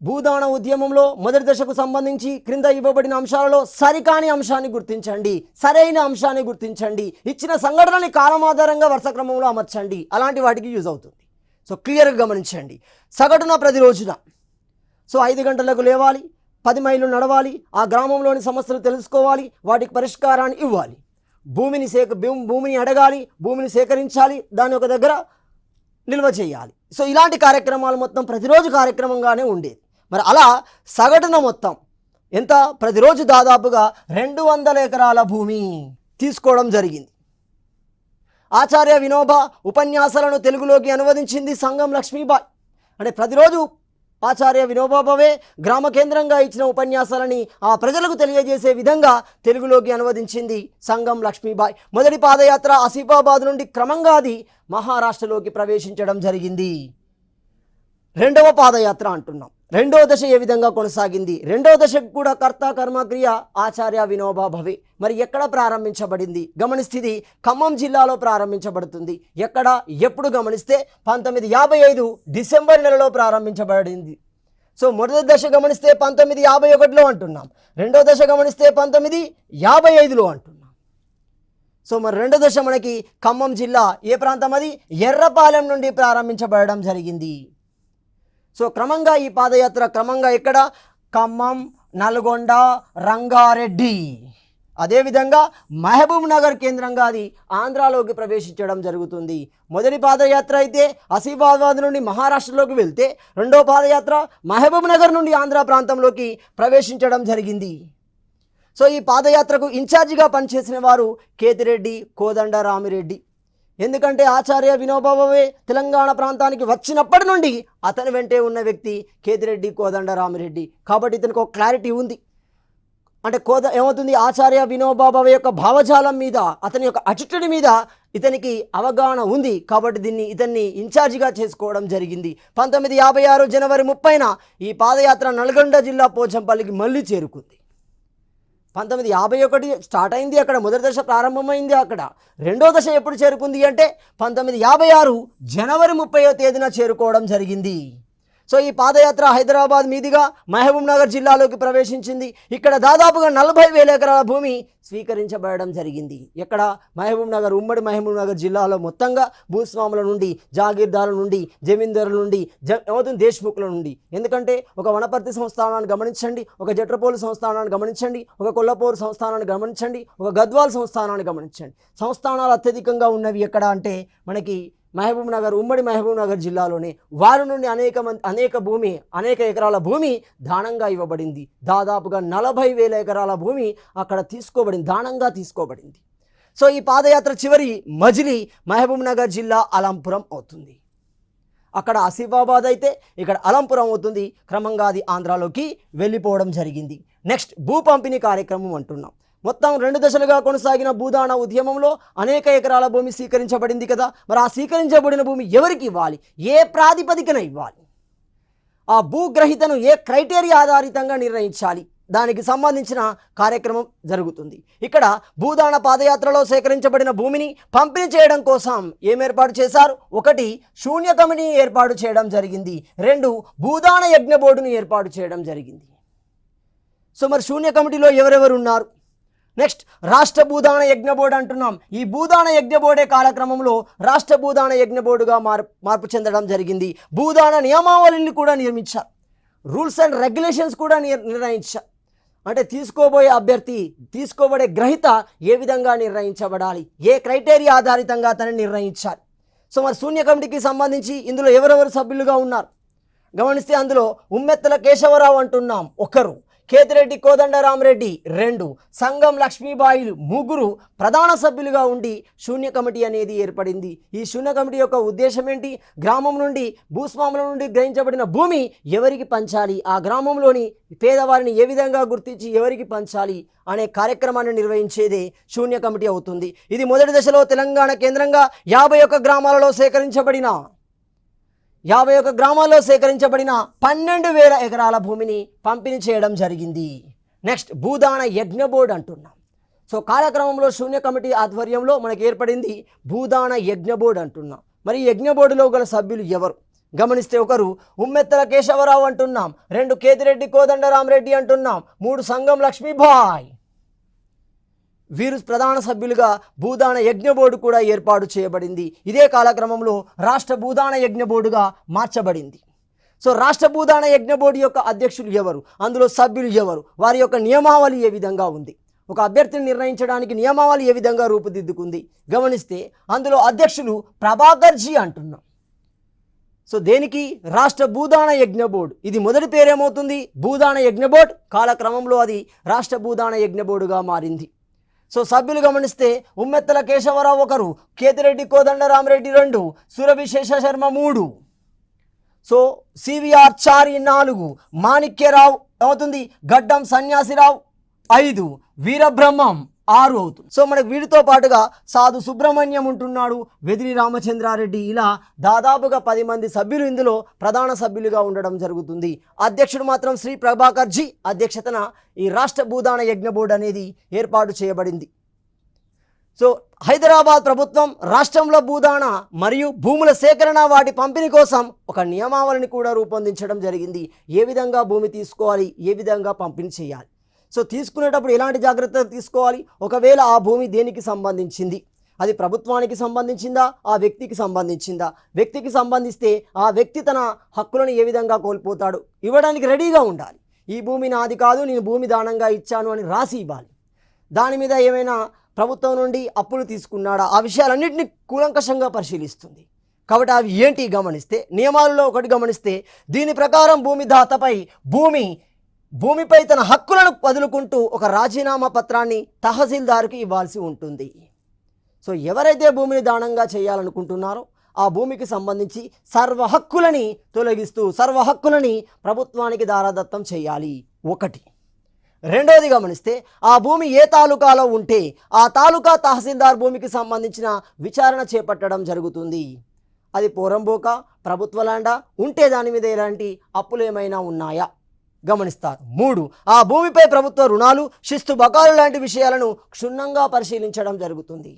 భూదాన ఉద్యమంలో మొదటి దశకు సంబంధించి క్రింద ఇవ్వబడిన అంశాలలో సరికాని అంశాన్ని గుర్తించండి, సరైన అంశాన్ని గుర్తించండి, ఇచ్చిన సంఘటనని కాలమాధారంగా వరుస క్రమంలో అమర్చండి, అలాంటి వాటికి యూజ్ అవుతుంది. సో క్లియర్గా గమనించండి. సగటున ప్రతి రోజున 5 గంటలకు లేవాలి, 10 మైళ్ళు నడవాలి, ఆ గ్రామంలోని సమస్యలు తెలుసుకోవాలి, వాటికి పరిష్కారాన్ని ఇవ్వాలి. భూమిని అడగాలి, భూమిని సేకరించాలి, దాన్ని ఒక దగ్గర నిల్వ చేయాలి. సో ఇలాంటి కార్యక్రమాలు మొత్తం ప్రతిరోజు కార్యక్రమంగానే ఉండేది. మరి అలా సగటున మొత్తం ఎంత ప్రతిరోజు దాదాపుగా 200 ఎకరాల భూమి తీసుకోవడం జరిగింది. ఆచార్య వినోబా ఉపన్యాసాలను తెలుగులోకి అనువదించింది సంగం లక్ష్మీబాయి. అంటే ప్రతిరోజు ఆచార్య వినోబా భావే గ్రామ కేంద్రంగా ఇచ్చిన ఉపన్యాసాలని ఆ ప్రజలకు తెలియజేసే విధంగా తెలుగులోకి అనువదించింది సంగం లక్ష్మీబాయి. మొదటి పాదయాత్ర ఆసిఫాబాద్ నుండి క్రమంగా అది మహారాష్ట్రలోకి ప్రవేశించడం జరిగింది. రెండవ పాదయాత్ర అంటున్నాం. రెండవ దశ ఏ విధంగా కొనసాగింది? రెండవ దశకు కూడా కర్త కర్మక్రియ ఆచార్య వినోబా భావే. మరి ఎక్కడ ప్రారంభించబడింది గమనిస్తే ఖమ్మం జిల్లాలో ప్రారంభించబడుతుంది. ఎక్కడ ఎప్పుడు గమనిస్తే 1955 డిసెంబర్ నెలలో ప్రారంభించబడింది. సో మొదటి దశ గమనిస్తే 1951లో అంటున్నాం, రెండో దశ గమనిస్తే 1955లో అంటున్నాం. సో మరి రెండో దశ మనకి ఖమ్మం జిల్లా ఏ ప్రాంతం? అది ఎర్రపాలెం నుండి ప్రారంభించబడడం జరిగింది. సో క్రమంగా ఈ పాదయాత్ర క్రమంగా ఎక్కడ? ఖమ్మం, నల్గొండ, రంగారెడ్డి, అదేవిధంగా మహబూబ్ నగర్ కేంద్రంగా అది ఆంధ్రాలోకి ప్రవేశించడం జరుగుతుంది. మొదటి పాదయాత్ర అయితే ఆసిఫాబాద్ నుండి మహారాష్ట్రలోకి వెళ్తే, రెండో పాదయాత్ర మహబూబ్ నగర్ నుండి ఆంధ్ర ప్రాంతంలోకి ప్రవేశించడం జరిగింది. సో ఈ పాదయాత్రకు ఇన్ఛార్జిగా పనిచేసిన వారు కేతిరెడ్డి కోదండరామిరెడ్డి. ఎందుకంటే ఆచార్య వినోబా భావే తెలంగాణ ప్రాంతానికి వచ్చినప్పటి నుండి అతని వెంటే ఉన్న వ్యక్తి కేతిరెడ్డి కోదండరామిరెడ్డి. కాబట్టి ఇతనికి ఒక క్లారిటీ ఉంది. అంటే ఏమవుతుంది? ఆచార్య వినోబా భావే యొక్క భావజాలం మీద, అతని యొక్క అటిట్యూడ్ మీద ఇతనికి అవగాహన ఉంది. కాబట్టి ఇతన్ని ఇన్ఛార్జిగా చేసుకోవడం జరిగింది. 1956 జనవరి 30న ఈ పాదయాత్ర నల్గొండ జిల్లా పోచంపల్లికి మళ్ళీ చేరుకుంది. 1951 స్టార్ట్ అయింది, అక్కడ మొదటి దశ ప్రారంభమైంది. అక్కడ రెండో దశ ఎప్పుడు చేరుకుంది అంటే 1956 జనవరి 30వ తేదీన చేరుకోవడం జరిగింది. సో ఈ పాదయాత్ర హైదరాబాద్ మీదుగా మహబూబ్ నగర్ జిల్లాలోకి ప్రవేశించింది. ఇక్కడ దాదాపుగా 40,000 ఎకరాల భూమి స్వీకరించబడడం జరిగింది. ఎక్కడ? మహబూబ్ నగర్, ఉమ్మడి మహబూబ్ నగర్ జిల్లాలో మొత్తంగా భూస్వాముల నుండి, జాగీర్దారుల నుండి, జమీందారుల నుండి, ఏమవుతుంది దేశ్ముఖుల నుండి. ఎందుకంటే ఒక వనపర్తి సంస్థానాన్ని గమనించండి, ఒక జట్రపోలు సంస్థానాన్ని గమనించండి, ఒక కొల్లపూరు సంస్థానాన్ని గమనించండి, ఒక గద్వాల్ సంస్థానాన్ని గమనించండి. సంస్థానాలు అత్యధికంగా ఉన్నవి ఎక్కడ అంటే మనకి మహబూబ్ నగర్, ఉమ్మడి మహబూబ్ నగర్ జిల్లాలోనే. వారి నుండి అనేక ఎకరాల భూమి దానంగా ఇవ్వబడింది. దాదాపుగా 40,000 ఎకరాల భూమి అక్కడ దానంగా తీసుకోబడింది. సో ఈ పాదయాత్ర చివరి మజిలీ మహబూబ్ నగర్ జిల్లా అలంపురం అవుతుంది. అక్కడ ఆసిఫాబాద్ అయితే ఇక్కడ అలంపురం అవుతుంది. క్రమంగా అది ఆంధ్రాలోకి వెళ్ళిపోవడం జరిగింది. నెక్స్ట్ భూ పంపిణీ కార్యక్రమం అంటున్నాం. మొత్తం 2 దశలుగా కొనసాగిన భూదాన ఉద్యమంలో అనేక ఎకరాల భూమి స్వీకరించబడింది కదా. మరి ఆ స్వీకరించబడిన భూమి ఎవరికి ఇవ్వాలి, ఏ ప్రాతిపదికన ఇవ్వాలి, ఆ భూగ్రహీతను ఏ క్రైటీరియా ఆధారితంగా నిర్ణయించాలి, దానికి సంబంధించిన కార్యక్రమం జరుగుతుంది. ఇక్కడ భూదాన పాదయాత్రలో సేకరించబడిన భూమిని పంపిణీ చేయడం కోసం ఏం ఏర్పాటు చేశారు? 1 శూన్య కమిటీని ఏర్పాటు చేయడం జరిగింది. 2 భూదాన యజ్ఞ బోర్డును ఏర్పాటు చేయడం జరిగింది. సో మరి శూన్య కమిటీలో ఎవరెవరు ఉన్నారు? నెక్స్ట్ రాష్ట్ర భూదాన యజ్ఞ బోర్డు అంటున్నాం. ఈ భూదాన యజ్ఞ బోర్డే కాలక్రమంలో రాష్ట్ర భూదాన యజ్ఞ బోర్డుగా మార్పు చెందడం జరిగింది. భూదాన నియమావళిని కూడా నిర్మించారు, రూల్స్ అండ్ రెగ్యులేషన్స్ కూడా నిర్ణయించారు. అంటే తీసుకోబోయే అభ్యర్థి, తీసుకోబడే గ్రహీత ఏ విధంగా నిర్ణయించబడాలి, ఏ క్రైటీరియా ఆధారితంగా తనని నిర్ణయించాలి. సో మరి శూన్య కమిటీకి సంబంధించి ఇందులో ఎవరెవరు సభ్యులుగా ఉన్నారు గమనిస్తే, అందులో ఉమ్మెత్తల కేశవరావు అంటున్నాం 1, కేతిరెడ్డి కోదండరామిరెడ్డి 2, సంగం లక్ష్మీబాయి 3 ప్రధాన సభ్యులుగా ఉండి శూన్య కమిటీ అనేది ఏర్పడింది. ఈ శూన్య కమిటీ యొక్క ఉద్దేశం ఏంటి? గ్రామం నుండి, భూస్వాముల నుండి గ్రహించబడిన భూమి ఎవరికి పంచాలి, ఆ గ్రామంలోని పేదవారిని ఏ విధంగా గుర్తించి ఎవరికి పంచాలి అనే కార్యక్రమాన్ని నిర్వహించేదే శూన్య కమిటీ అవుతుంది. ఇది మొదటి దశలో తెలంగాణ కేంద్రంగా 51 గ్రామాలలో సేకరించబడిన 12,000 ఎకరాల భూమిని పంపిణీ చేయడం జరిగింది. నెక్స్ట్ భూదాన యజ్ఞ బోర్డు అంటున్నాం. సో కాలక్రమంలో శూన్య కమిటీ ఆధ్వర్యంలో మనకు ఏర్పడింది భూదాన యజ్ఞ బోర్డు అంటున్నాం. మరి యజ్ఞ బోర్డులో గల సభ్యులు ఎవరు గమనిస్తే, 1 ఉమ్మెత్తల కేశవరావు అంటున్నాం, 2 కేతిరెడ్డి కోదండరామిరెడ్డి అంటున్నాం, 3 సంగం లక్ష్మీబాయి. వీరు ప్రధాన సభ్యులుగా భూదాన యజ్ఞ బోర్డు కూడా ఏర్పాటు చేయబడింది. ఇదే కాలక్రమంలో రాష్ట్ర భూదాన యజ్ఞ బోర్డుగా మార్చబడింది. సో రాష్ట్ర భూదాన యజ్ఞ బోర్డు యొక్క అధ్యక్షులు ఎవరు, అందులో సభ్యులు ఎవరు, వారి యొక్క నియమావళి ఏ విధంగా ఉంది ఒక అభ్యర్థిని నిర్ణయించడానికి నియమావళి ఏ విధంగా రూపుదిద్దుకుంది గమనిస్తే అందులో అధ్యక్షులు ప్రభాకర్జీ అంటున్నాం. సో దేనికి? రాష్ట్ర భూదాన యజ్ఞ బోర్డు. ఇది మొదటి పేరేమవుతుంది? భూదాన యజ్ఞ బోర్డు. కాలక్రమంలో అది రాష్ట్ర భూదాన యజ్ఞ బోర్డుగా మారింది. సో సభ్యులు గమనిస్తే ఉమ్మెత్తల కేశవరావు 1, కేతిరెడ్డి కోదండరామరెడ్డి 2, సురభి శేషశర్మ 3, సో సివిఆర్ చారి 4, మాణిక్యరావు అవుతుంది, గడ్డం సన్యాసిరావు 5, వీరబ్రహ్మం 6 అవుతుంది. సో మనకు వీటితో పాటుగా సాధు సుబ్రహ్మణ్యం ఉంటున్నాడు, వెదిరి రామచంద్రారెడ్డి, ఇలా దాదాపుగా 10 మంది సభ్యులు ఇందులో ప్రధాన సభ్యులుగా ఉండడం జరుగుతుంది. అధ్యక్షుడు మాత్రం శ్రీ ప్రభాకర్జీ అధ్యక్షతన ఈ రాష్ట్ర భూదాన యజ్ఞ బోర్డు అనేది ఏర్పాటు చేయబడింది. సో హైదరాబాద్ ప్రభుత్వం రాష్ట్రంలో భూదాన మరియు భూముల సేకరణ వాటి పంపిణీ కోసం ఒక నియమావళిని కూడా రూపొందించడం జరిగింది. ఏ విధంగా భూమి తీసుకోవాలి, ఏ విధంగా పంపిణీ చేయాలి. సో తీసుకునేటప్పుడు ఎలాంటి జాగ్రత్తలు తీసుకోవాలి, ఒకవేళ ఆ భూమి దేనికి సంబంధించింది, అది ప్రభుత్వానికి సంబంధించిందా, ఆ వ్యక్తికి సంబంధించిందా, వ్యక్తికి సంబంధిస్తే ఆ వ్యక్తి తన హక్కులను ఏ విధంగా కోల్పోతాడు, ఇవ్వడానికి రెడీగా ఉండాలి. ఈ భూమి నాది కాదు, నేను భూమి దానంగా ఇచ్చాను అని రాసి ఇవ్వాలి. దాని మీద ఏమైనా ప్రభుత్వం నుండి అప్పులు తీసుకున్నాడా, ఆ విషయాలన్నింటినీ కూలంకషంగా పరిశీలిస్తుంది. కాబట్టి అవి ఏంటి గమనిస్తే, నియమాలలో ఒకటి గమనిస్తే, దీని ప్రకారం భూమిదాతపై భూమిపై తన హక్కులను వదులుకుంటూ ఒక రాజీనామా పత్రాన్ని తహసీల్దార్కి ఇవ్వాల్సి ఉంటుంది. సో ఎవరైతే భూమిని దానంగా చేయాలనుకుంటున్నారో ఆ భూమికి సంబంధించి సర్వ హక్కులని తొలగిస్తూ సర్వ హక్కులని ప్రభుత్వానికి దారాదత్తం చేయాలి. ఒకటి. రెండోది గమనిస్తే, ఆ భూమి ఏ తాలూకాలో ఉంటే ఆ తాలూకా తహసీల్దార్ భూమికి సంబంధించిన విచారణ చేపట్టడం జరుగుతుంది. అది పోరంబోక, ప్రభుత్వ ల్యాండా, ఉంటే దాని మీద ఎలాంటి అప్పులు ఏమైనా ఉన్నాయా గమనిస్తారు. 3. ఆ భూమిపై ప్రభుత్వ రుణాలు, శిస్తు బకాలు లాంటి విషయాలను క్షుణ్ణంగా పరిశీలించడం జరుగుతుంది.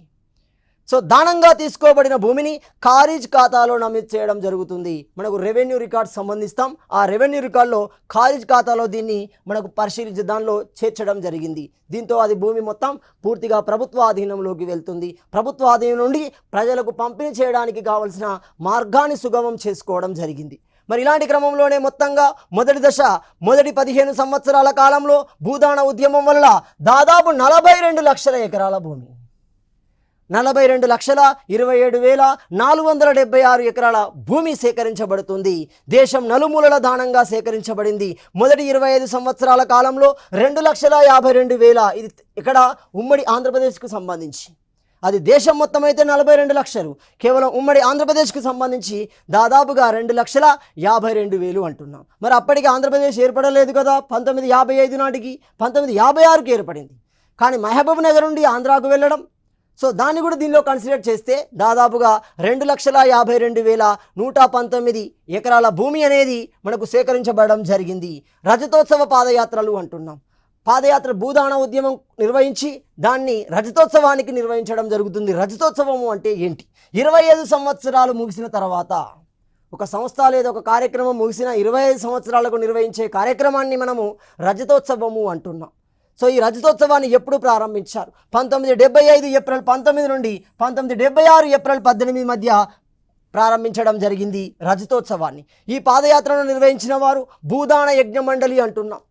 సో దానంగా తీసుకోబడిన భూమిని ఖారీజ్ ఖాతాలో నమోదు చేయడం జరుగుతుంది. మనకు రెవెన్యూ రికార్డ్స్ సంబంధిస్తాం. ఆ రెవెన్యూ రికార్డులో ఖారీజ్ ఖాతాలో దీన్ని మనకు పరిశీలించి దానిలో చేర్చడం జరిగింది. దీంతో అది భూమి మొత్తం పూర్తిగా ప్రభుత్వ ఆధీనంలోకి వెళ్తుంది. ప్రభుత్వ ఆధీనం నుండి ప్రజలకు పంపిణీ చేయడానికి కావలసిన మార్గాన్ని సుగమం చేసుకోవడం జరిగింది. మరి ఇలాంటి క్రమంలోనే మొత్తంగా మొదటి దశ, మొదటి 15 సంవత్సరాల కాలంలో భూదాన ఉద్యమం వల్ల దాదాపు 42 లక్షల ఎకరాల భూమి, 42,27,476 ఎకరాల భూమి సేకరించబడుతుంది. దేశం నలుమూలల దానంగా సేకరించబడింది. మొదటి 25 సంవత్సరాల కాలంలో 2,52,000, ఇది ఇక్కడ ఉమ్మడి ఆంధ్రప్రదేశ్కు సంబంధించి. అది దేశం మొత్తం అయితే 42 లక్షలు, కేవలం ఉమ్మడి ఆంధ్రప్రదేశ్కు సంబంధించి దాదాపుగా 2,52,000 అంటున్నాం. మరి అప్పటికి ఆంధ్రప్రదేశ్ ఏర్పడలేదు కదా, 1955 నాటికి, 1956కి ఏర్పడింది. కానీ మహబూబ్ నగర్ నుండి ఆంధ్రాకు వెళ్ళడం, సో దాన్ని కూడా దీనిలో కన్సిడర్ చేస్తే దాదాపుగా 2,52,119 ఎకరాల భూమి అనేది మనకు సేకరించబడడం జరిగింది. రజతోత్సవ పాదయాత్రలు అంటున్నాం. పాదయాత్ర భూదాన ఉద్యమం నిర్వహించి దాన్ని రజతోత్సవానికి నిర్వహించడం జరుగుతుంది. రజతోత్సవము అంటే ఏంటి? 25 సంవత్సరాలు ముగిసిన తర్వాత ఒక సంస్థ లేదా ఒక కార్యక్రమం ముగిసిన 25 సంవత్సరాలకు నిర్వహించే కార్యక్రమాన్ని మనము రజతోత్సవము అంటున్నాం. సో ఈ రజతోత్సవాన్ని ఎప్పుడు ప్రారంభించారు? 1975 ఏప్రిల్ 19 నుండి 1976 ఏప్రిల్ 18 మధ్య ప్రారంభించడం జరిగింది రజతోత్సవాన్ని. ఈ పాదయాత్రను నిర్వహించిన వారు భూదాన యజ్ఞ మండలి అంటున్నాం.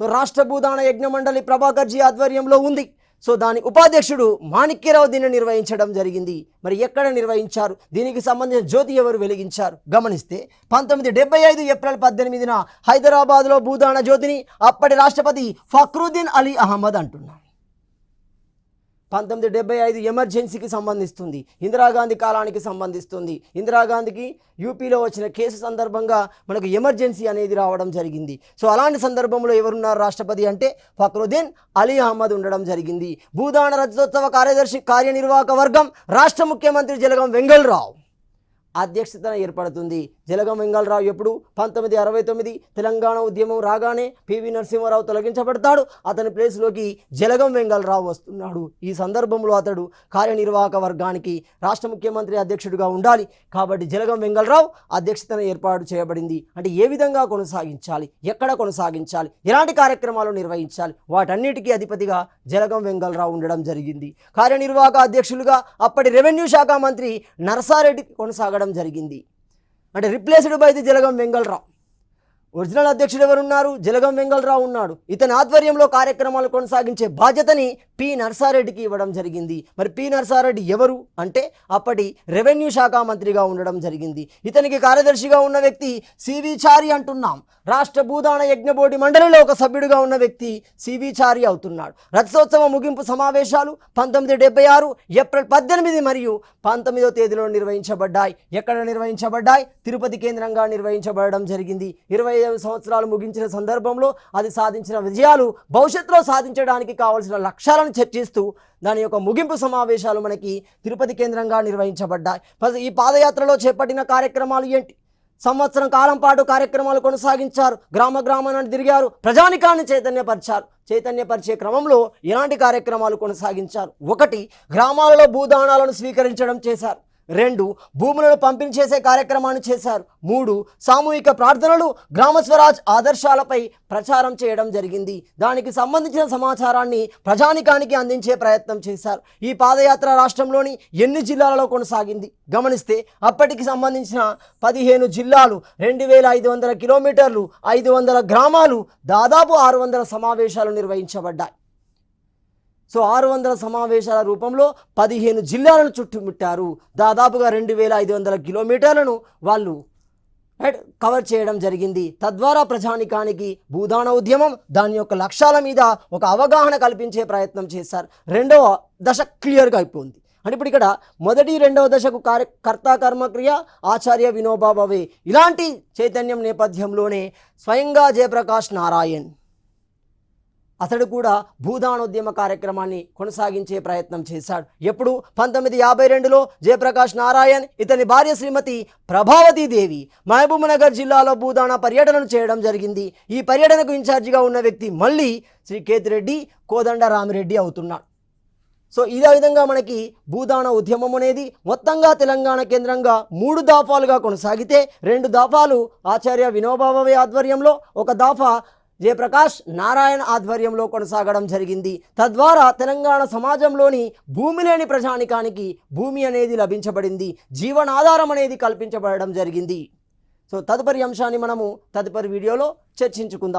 సో రాష్ట్ర భూదాన యజ్ఞ మండలి ప్రభాకర్జీ ఆధ్వర్యంలో ఉంది. సో దాని ఉపాధ్యక్షుడు మాణిక్యరావు దీన్ని నిర్వహించడం జరిగింది. మరి ఎక్కడ నిర్వహించారు, దీనికి సంబంధించిన జ్యోతి ఎవరు వెలిగించారు గమనిస్తే 1975 ఏప్రిల్ 18న హైదరాబాద్లో భూదాన జ్యోతిని అప్పటి రాష్ట్రపతి ఫక్రుద్దీన్ అలీ అహ్మద్ అంటున్నారు. 1975 ఎమర్జెన్సీకి సంబంధిస్తుంది, ఇందిరాగాంధీ కాలానికి సంబంధిస్తుంది. ఇందిరాగాంధీకి యూపీలో వచ్చిన కేసు సందర్భంగా మనకు ఎమర్జెన్సీ అనేది రావడం జరిగింది. సో అలాంటి సందర్భంలో ఎవరున్నారు రాష్ట్రపతి అంటే ఫక్రుద్దీన్ అలీ అహ్మద్ ఉండడం జరిగింది. భూదాన రజతోత్సవ కార్యనిర్వాహక వర్గం రాష్ట్ర ముఖ్యమంత్రి జలగం వెంగళరావు అధ్యక్షతన ఏర్పడుతుంది. జలగం వెంగళరావు ఎప్పుడు 1969 తెలంగాణ ఉద్యమం రాగానే పివి నరసింహారావు తొలగించబడతాడు. అతని ప్లేస్లోకి జలగం వెంగళరావు వస్తున్నాడు. ఈ సందర్భంలో అతడు కార్యనిర్వాహక వర్గానికి రాష్ట్ర ముఖ్యమంత్రి అధ్యక్షుడిగా ఉండాలి. కాబట్టి జలగం వెంగళరావు అధ్యక్షతన ఏర్పాటు చేయబడింది. అంటే ఏ విధంగా కొనసాగించాలి, ఎక్కడ కొనసాగించాలి, ఎలాంటి కార్యక్రమాలు నిర్వహించాలి, వాటన్నిటికీ అధిపతిగా జలగం వెంగళరావు ఉండడం జరిగింది. కార్యనిర్వాహక అధ్యక్షులుగా అప్పటి రెవెన్యూ శాఖ మంత్రి నరసారెడ్డి కొనసాగడం జరిగింది. అంటే replaced by the Jalagam Vengalarao. Original అధ్యక్షుడు ఎవరున్నారు? జలగం వెంగళరావు ఉన్నాడు. ఇతని ఆధ్వర్యంలో కార్యక్రమాలు కొనసాగించే బాధ్యతని పి నర్సారెడ్డికి ఇవ్వడం జరిగింది. మరి పి నర్సారెడ్డి ఎవరు అంటే అప్పటి రెవెన్యూ శాఖ మంత్రిగా ఉండడం జరిగింది. ఇతనికి కార్యదర్శిగా ఉన్న వ్యక్తి సివి చారి అంటున్నాం. రాష్ట్ర భూదాన యజ్ఞ బోర్డు మండలిలో ఒక సభ్యుడిగా ఉన్న వ్యక్తి సివి చారి అవుతున్నాడు. రథోత్సవ ముగింపు సమావేశాలు 1976 ఏప్రిల్ 18 మరియు 19వ తేదీలో నిర్వహించబడ్డాయి. ఎక్కడ నిర్వహించబడ్డాయి? తిరుపతి కేంద్రంగా నిర్వహించబడడం జరిగింది. 25 సంవత్సరాలు ముగించిన సందర్భంలో అది సాధించిన విజయాలు భవిష్యత్తులో సాధించడానికి కావలసిన లక్ష్యాలను చర్చిస్తూ దాని యొక్క ముగింపు సమావేశాలు మనకి తిరుపతి కేంద్రంగా నిర్వహించబడ్డాయి. ఈ పాదయాత్రలో చేపట్టిన కార్యక్రమాలు ఏంటి? సంవత్సరం కాలం పాటు కార్యక్రమాలు కొనసాగించారు. గ్రామాన్ని తిరిగారు. ప్రజానికాన్ని చైతన్యపరిచే క్రమంలో ఎలాంటి కార్యక్రమాలు కొనసాగించారు? 1. గ్రామాలలో భూదానాలను స్వీకరించడం చేశారు. 2. భూములను పంపిణీ చేసే కార్యక్రమాన్ని చేశారు. 3. సామూహిక ప్రార్థనలు, గ్రామ స్వరాజ్ ఆదర్శాలపై ప్రచారం చేయడం జరిగింది. దానికి సంబంధించిన సమాచారాన్ని ప్రజానికానికి అందించే ప్రయత్నం చేశారు. ఈ పాదయాత్ర రాష్ట్రంలోని ఎన్ని జిల్లాలలో కొనసాగింది గమనిస్తే అప్పటికి సంబంధించిన 15 జిల్లాలు, 2500 కిలోమీటర్లు, 500 గ్రామాలు, దాదాపు 600 సమావేశాలు నిర్వహించబడ్డాయి. సో 600 సమావేశాల రూపంలో 15 జిల్లాలను చుట్టుముట్టారు. దాదాపుగా 2500 కిలోమీటర్లను వాళ్ళు కవర్ చేయడం జరిగింది. తద్వారా ప్రజానికానికి భూదాన ఉద్యమం దాని యొక్క లక్ష్యాల మీద ఒక అవగాహన కల్పించే ప్రయత్నం చేశారు. 2వ దశ క్లియర్గా అయిపోయింది. అంటే ఇప్పుడు ఇక్కడ 1, 2వ దశకు కర్త కర్మక్రియ ఆచార్య వినోబా భావే ఇలాంటి చైతన్యం నేపథ్యంలోనే స్వయంగా జయప్రకాష్ నారాయణ్ అతడు కూడా భూదానోద్యమ కార్యక్రమాన్ని కొనసాగించే ప్రయత్నం చేశాడు. ఎప్పుడు? 1952లో జయప్రకాష్ నారాయణ్ ఇతని భార్య శ్రీమతి ప్రభావతీ దేవి మహబూబ్నగర్ జిల్లాలో భూదాన పర్యటనను చేయడం జరిగింది. ఈ పర్యటనకు ఇన్ఛార్జిగా ఉన్న వ్యక్తి మళ్ళీ శ్రీ కేతిరెడ్డి కోదండరామిరెడ్డి అవుతున్నాడు. సో ఇదే విధంగా మనకి భూదాన ఉద్యమం అనేది మొత్తంగా తెలంగాణ కేంద్రంగా 3 దఫాలుగా కొనసాగితే 2 దఫాలు ఆచార్య వినోబా భావే ఆధ్వర్యంలో, ఒక దఫా జయప్రకాష్ నారాయణ ఆధ్వర్యంలో కొనసాగడం జరిగింది. తద్వారా తెలంగాణ సమాజంలోని భూమి లేని ప్రజానికానికి భూమి అనేది లభించబడింది. జీవనాధారం అనేది కల్పించబడడం జరిగింది. సో తదుపరి అంశాన్ని మనము తదుపరి వీడియోలో చర్చించుకుందాం.